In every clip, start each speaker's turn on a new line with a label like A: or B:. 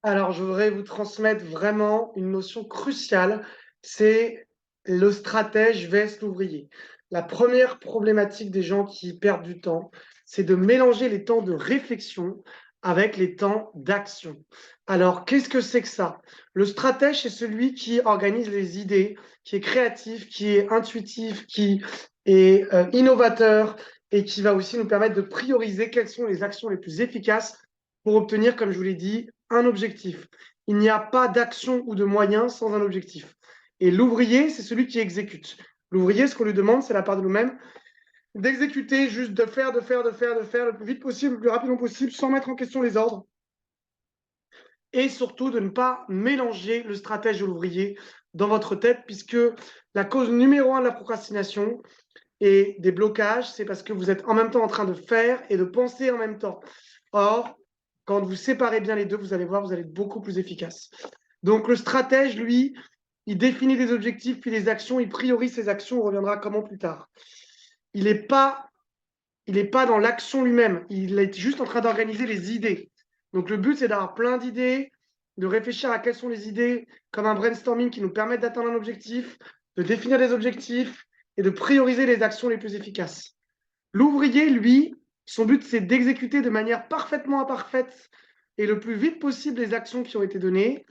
A: Alors, je voudrais vous transmettre vraiment une notion cruciale, c'est le stratège vs l'ouvrier. La première problématique des gens qui perdent du temps, c'est de mélanger les temps de réflexion avec les temps d'action. Alors, qu'est-ce que c'est que ça? Le stratège, c'est celui qui organise les idées, qui est créatif, qui est intuitif, qui est innovateur et qui va aussi nous permettre de prioriser quelles sont les actions les plus efficaces pour obtenir, comme je vous l'ai dit, un objectif. Il n'y a pas d'action ou de moyen sans un objectif. Et l'ouvrier, c'est celui qui exécute. L'ouvrier, ce qu'on lui demande, c'est la part de nous-mêmes, d'exécuter, juste de faire, de faire le plus vite possible, le plus rapidement possible, sans mettre en question les ordres. Et surtout de ne pas mélanger le stratège et l'ouvrier dans votre tête, puisque la cause numéro un de la procrastination et des blocages, c'est parce que vous êtes en même temps en train de faire et de penser en même temps. Or, quand vous séparez bien les deux, vous allez voir, vous allez être beaucoup plus efficace. Donc le stratège, lui, il définit des objectifs puis des actions, il priorise ses actions, on reviendra comment plus tard. Il n'est pas, dans l'action lui-même, il est juste en train d'organiser les idées. Donc le but, c'est d'avoir plein d'idées, de réfléchir à quelles sont les idées, comme un brainstorming qui nous permettent d'atteindre un objectif, de définir des objectifs et de prioriser les actions les plus efficaces. L'ouvrier, lui, son but, c'est d'exécuter de manière parfaitement imparfaite et le plus vite possible les actions qui ont été données.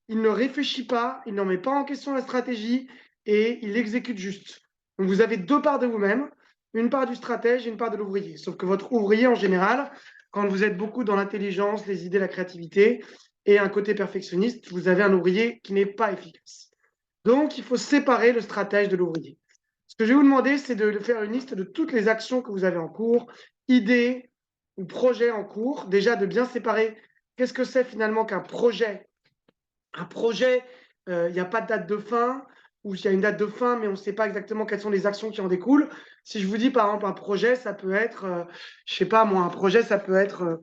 A: Il ne réfléchit pas, il n'en met pas en question la stratégie et il exécute juste. Donc vous avez deux parts de vous-même, une part du stratège et une part de l'ouvrier. Sauf que votre ouvrier, en général, quand vous êtes beaucoup dans l'intelligence, les idées, la créativité et un côté perfectionniste, vous avez un ouvrier qui n'est pas efficace. Donc il faut séparer le stratège de l'ouvrier. Ce que je vais vous demander, c'est de faire une liste de toutes les actions que vous avez en cours, idées ou projets en cours. Déjà, de bien séparer qu'est-ce que c'est finalement qu'un projet. Un projet, il n'y a pas de date de fin, ou il y a une date de fin, mais on ne sait pas exactement quelles sont les actions qui en découlent. Si je vous dis, par exemple, un projet, ça peut être, je ne sais pas moi, un projet, ça peut être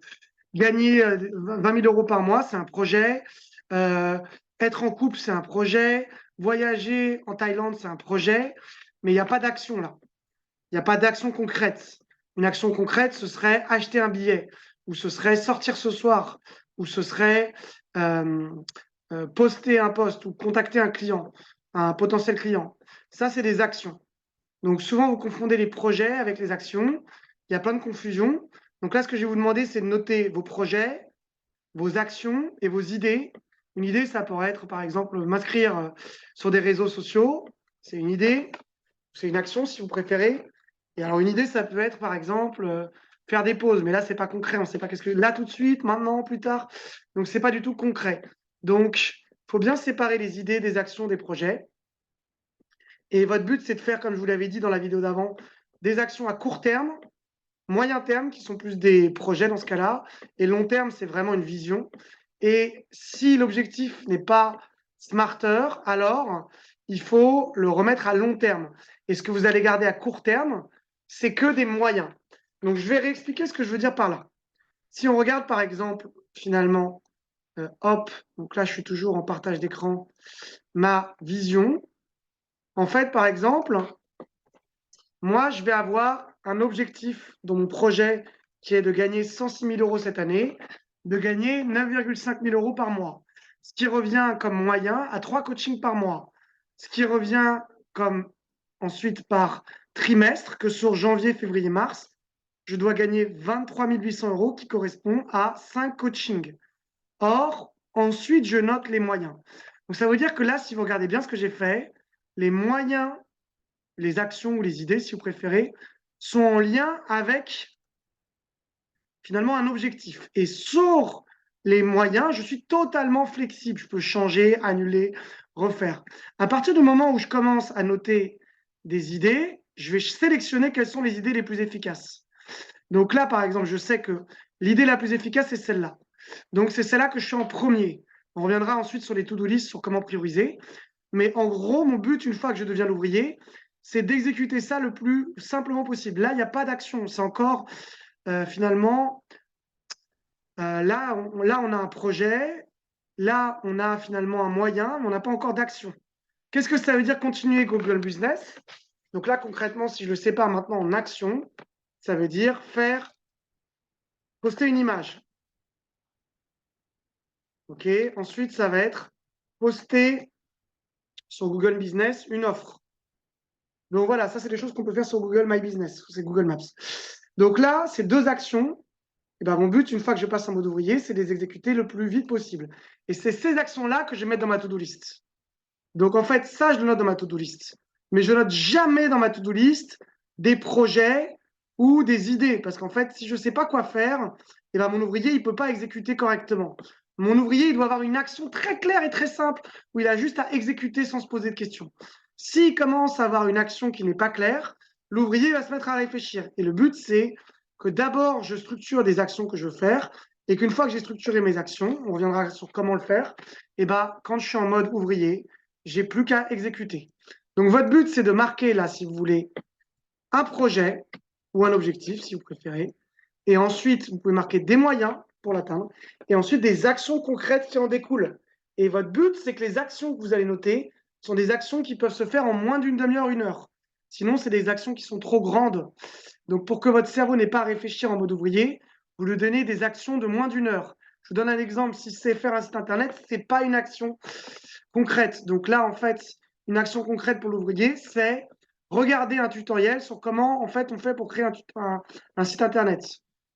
A: gagner 20 000 euros par mois, c'est un projet. Euh, Être en couple, c'est un projet. Voyager en Thaïlande, c'est un projet. Mais il n'y a pas d'action là. Il n'y a pas d'action concrète. Une action concrète, ce serait acheter un billet, ou ce serait sortir ce soir, ou ce serait euh, poster un post, ou contacter un client, un potentiel client. Ça, c'est des actions. Donc souvent, vous confondez les projets avec les actions. Il y a plein de confusions. Donc là, ce que je vais vous demander, c'est de noter vos projets, vos actions et vos idées. Une idée, ça pourrait être, par exemple, m'inscrire sur des réseaux sociaux. C'est une idée. C'est une action, si vous préférez. Et alors, une idée, ça peut être, par exemple, faire des pauses. Mais là, c'est pas concret. On ne sait pas qu'est-ce que... Là, tout de suite, maintenant, plus tard. Donc, c'est pas du tout concret. Donc, il faut bien séparer les idées des actions des projets. Et votre but, c'est de faire, comme je vous l'avais dit dans la vidéo d'avant, des actions à court terme, moyen terme, qui sont plus des projets dans ce cas-là, et long terme, c'est vraiment une vision. Et si l'objectif n'est pas smarter, alors il faut le remettre à long terme. Et ce que vous allez garder à court terme, c'est que des moyens. Donc, je vais réexpliquer ce que je veux dire par là. Si on regarde, par exemple, finalement, hop, donc là, je suis toujours en partage d'écran, ma vision. En fait, par exemple, moi, je vais avoir un objectif dans mon projet qui est de gagner 106 000 euros cette année, de gagner 9,5 000 euros par mois, ce qui revient comme moyen à 3 coachings par mois, ce qui revient comme ensuite par trimestre, que sur janvier, février, mars, je dois gagner 23 800 euros qui correspond à 5 coachings. Or, ensuite, je note les moyens. Donc, ça veut dire que là, si vous regardez bien ce que j'ai fait, les moyens, les actions ou les idées, si vous préférez, sont en lien avec finalement un objectif. Et sur les moyens, je suis totalement flexible. Je peux changer, annuler, refaire. À partir du moment où je commence à noter des idées, je vais sélectionner quelles sont les idées les plus efficaces. Donc là, par exemple, je sais que l'idée la plus efficace, c'est celle-là. Donc c'est celle-là que je suis en premier. On reviendra ensuite sur les to-do list, sur comment prioriser. Mais en gros, mon but, une fois que je deviens l'ouvrier, c'est d'exécuter ça le plus simplement possible. Là, il n'y a pas d'action. C'est encore, finalement, là, on a un projet. Là, on a finalement un moyen, mais on n'a pas encore d'action. Qu'est-ce que ça veut dire continuer Google Business? Donc là, concrètement, si je le sépare maintenant en action, ça veut dire faire, poster une image. OK? Ensuite, ça va être poster sur Google Business une offre. Donc voilà, ça, c'est des choses qu'on peut faire sur Google My Business, c'est Google Maps. Donc là, ces deux actions, et ben, mon but, une fois que je passe en mode ouvrier, c'est de les exécuter le plus vite possible. Et c'est ces actions-là que je vais mettre dans ma to-do list. Donc en fait, ça, je le note dans ma to-do list. Mais je note jamais dans ma to-do list des projets ou des idées. Parce qu'en fait, si je ne sais pas quoi faire, et ben, mon ouvrier, il ne peut pas exécuter correctement. Mon ouvrier, il doit avoir une action très claire et très simple où il a juste à exécuter sans se poser de questions. S'il commence à avoir une action qui n'est pas claire, l'ouvrier va se mettre à réfléchir. Et le but, c'est que d'abord, je structure des actions que je veux faire et qu'une fois que j'ai structuré mes actions, on reviendra sur comment le faire, et ben, quand je suis en mode ouvrier, j'ai plus qu'à exécuter. Donc votre but, c'est de marquer là, si vous voulez, un projet ou un objectif, si vous préférez. Et ensuite, vous pouvez marquer des moyens pour l'atteindre. Et ensuite, des actions concrètes qui en découlent. Et votre but, c'est que les actions que vous allez noter sont des actions qui peuvent se faire en moins d'une demi-heure, une heure. Sinon, c'est des actions qui sont trop grandes. Donc, pour que votre cerveau n'ait pas à réfléchir en mode ouvrier, vous lui donnez des actions de moins d'une heure. Je vous donne un exemple. Si c'est faire un site internet, ce n'est pas une action concrète. Donc là, en fait, une action concrète pour l'ouvrier, c'est regarder un tutoriel sur comment en fait on fait pour créer un site internet.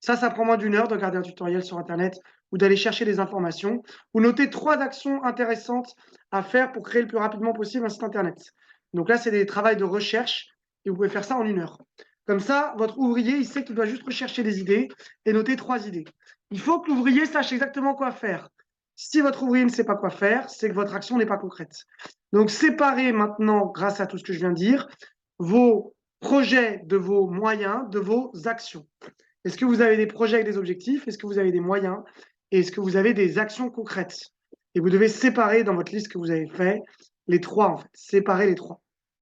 A: Ça prend moins d'une heure de regarder un tutoriel sur internet ou d'aller chercher des informations ou noter 3 actions intéressantes à faire pour créer le plus rapidement possible un site internet. Donc là, c'est des travaux de recherche et vous pouvez faire ça en une heure. Comme ça, votre ouvrier, il sait qu'il doit juste rechercher des idées et noter 3 idées. Il faut que l'ouvrier sache exactement quoi faire. Si votre ouvrier ne sait pas quoi faire, c'est que votre action n'est pas concrète. Donc, séparez maintenant, grâce à tout ce que je viens de dire, vos projets de vos moyens, de vos actions. Est-ce que vous avez des projets avec des objectifs? Est-ce que vous avez des moyens? Et est-ce que vous avez des actions concrètes? Et vous devez séparer dans votre liste que vous avez fait les trois, en fait. Séparer les trois.